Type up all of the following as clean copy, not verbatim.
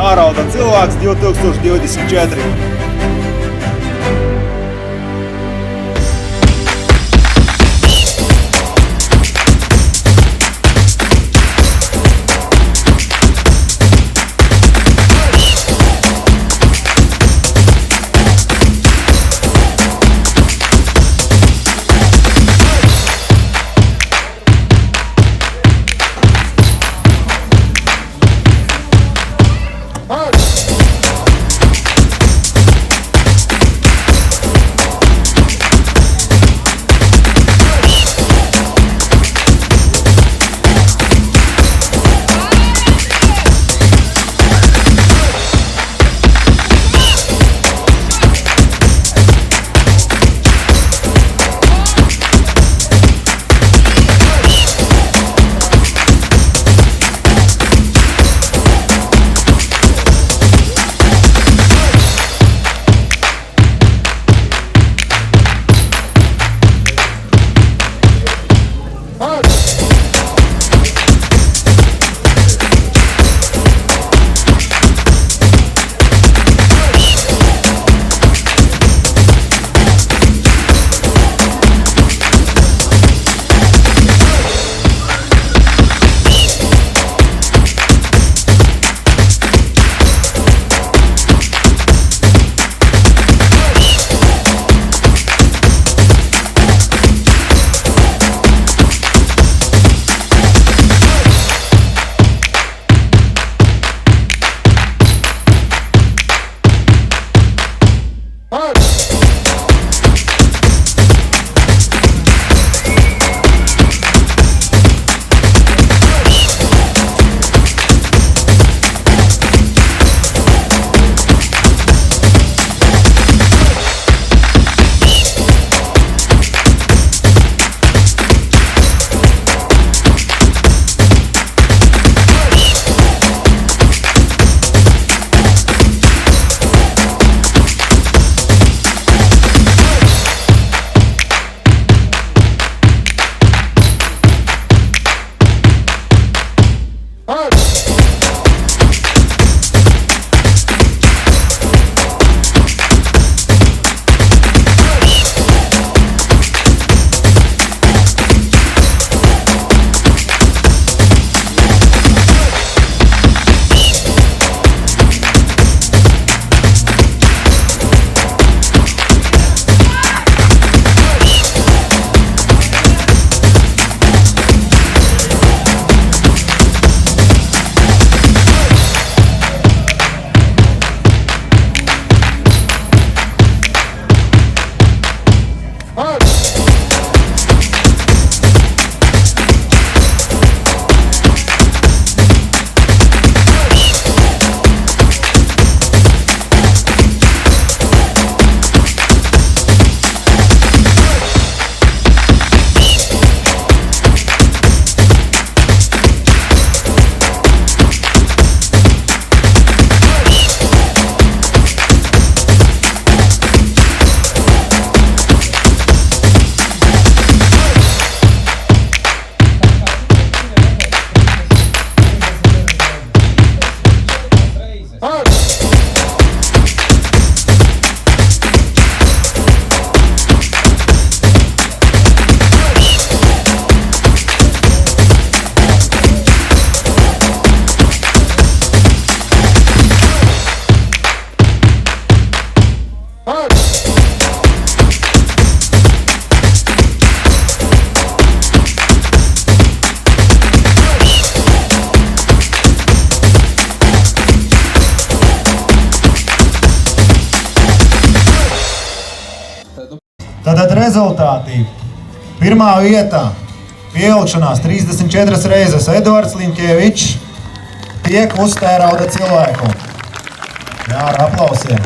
Ārauda cilvēks 2024. Tātad rezultāti. Pirmā vietā pielikšanās 34 reizes Eduards Linkievičs tiek uztērauda cilvēku. Jā, ar aplausiem.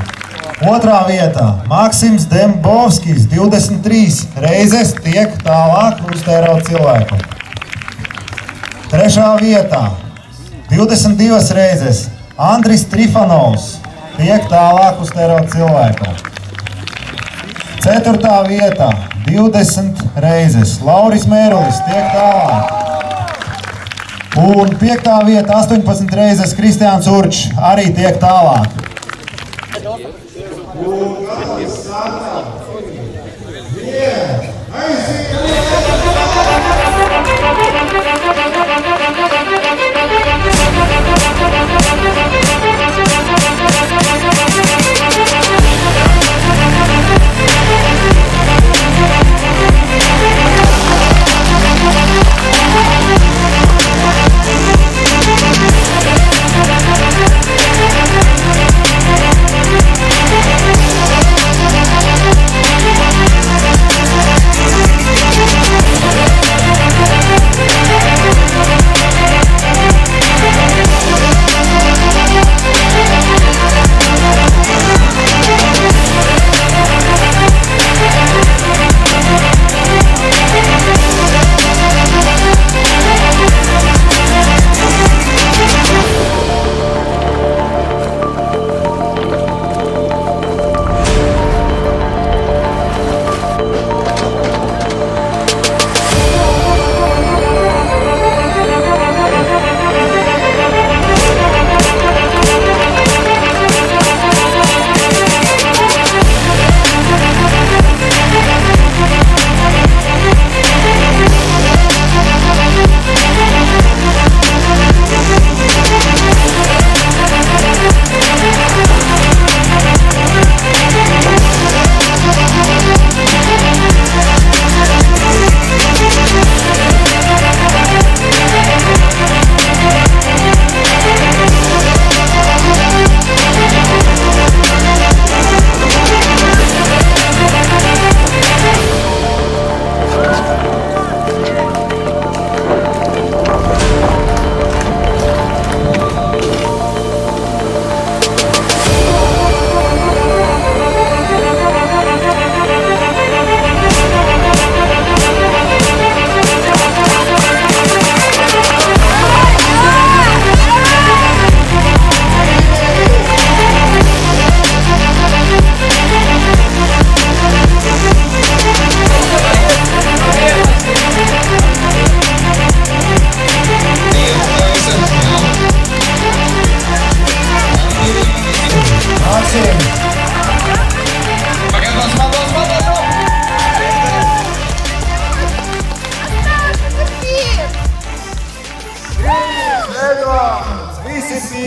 Otrā vietā Maksims Dembovskis 23 reizes tiek tālāk uztērauda cilvēku. Trešā vietā 22 reizes Andris Trifanovs tiek tālāk uztērauda cilvēku. Ceturtā vietā 20 reizes Lauris Mērulis tiek tālāk. Un 5. vieta 18 reizes Kristiāns Určs arī tiek tālāk.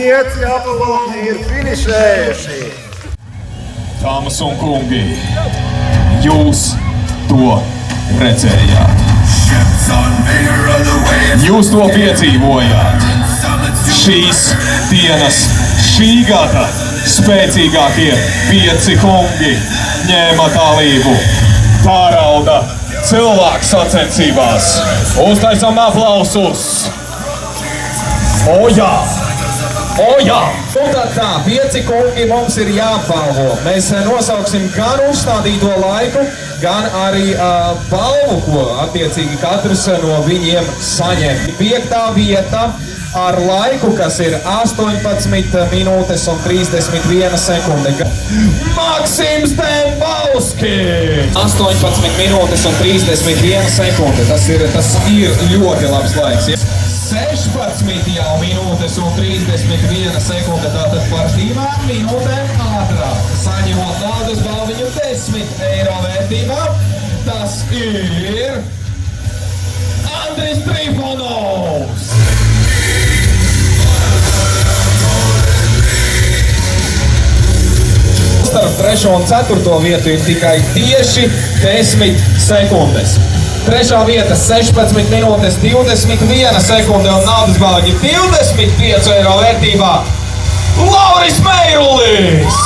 Pieci Apolloni ir finišējuši. Dāmas un kungi, jūs to redzējāt. Jūs to piedzīvojāt. Šīs dienas, šī gada spēcīgākie 5 kungi ņēma dalību Tārauda cilvēku sacensībās. Uztaisam aplausus! O jā! O jā! Un tā, 5 kungi mums ir jāapbalvo. Mēs nosauksim gan uzstādīto laiku, gan arī balvu, ko attiecīgi katrs no viņiem saņem. 5. vieta ar laiku, kas ir 18 minūtes un 31 sekunde. Maksims Dembauskis! 18 minūtes un 31 sekunde. Tas ir ļoti labs laiks. 16 jau minūtes un 31 sekunde, tātad par 2 minūtēm ātrāk. Saņemot naudas balviņu 10 eiro vērtībā, tas ir Andris Trifonovs. Starp 3. un 4. vietu ir tikai tieši 10 sekundes. 3. vieta 16 minūtes 21 sekunde un naudas balviņu 25 eiro vērtībā Lauris Meirulis!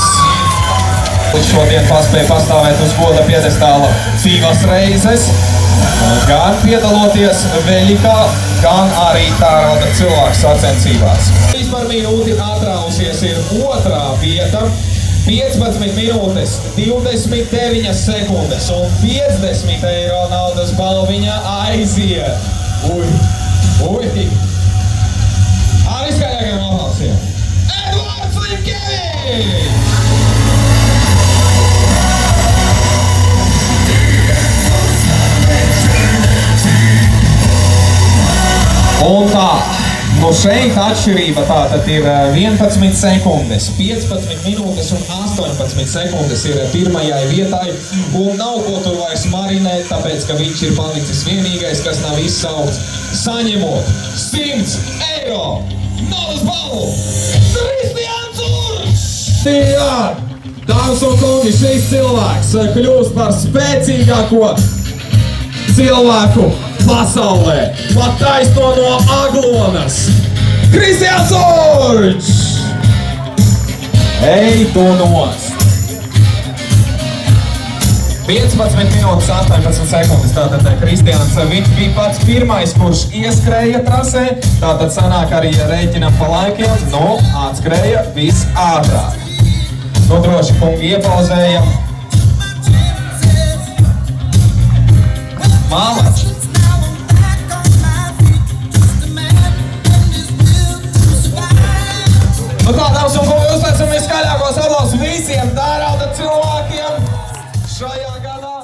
Šodien paspēja pastāvēt uz goda piedestāla 2 reizes, gan piedaloties Veļikā, gan arī Tārauda cilvēku sacensībās. Par minūti atrausies ir 2. vieta. 15 minūtes, 29 sekundes un 50 eiro naudas balviņa aiziet. Ui! Arī skaļākajiem aplausiem. Edvards Limkevičs! Un tā, Nu šeit atšķirība tātad ir 11 sekundes, 15 minūtes un 18 sekundes ir pirmajai vietai, un nav ko tur vairs marinēt, tāpēc, ka viņš ir palicis vienīgais, kas nav izsaukts, saņemot 100 eiro naudas balvu. Kristiāns Určs! Jā, dāmas un kungi, šis cilvēks kļūst par spēcīgāko cilvēku pasaulē, pat taisno no Aglonas. Kristiāns Určs! Ej tu nost! 15 minūtes 18 sekundes, tātad Kristiāns, viņš bija pats pirmais, kurš ieskrēja trasē, tātad sanāk arī reiķinam pa laikiem, nu, atskrēja visātrāk. Nu, droši kungi iepauzēja. Mālas! Nu tā, dāmas un kungi, uzteicamies skaļākos aplausus visiem tērauda cilvēkiem šajā gadā.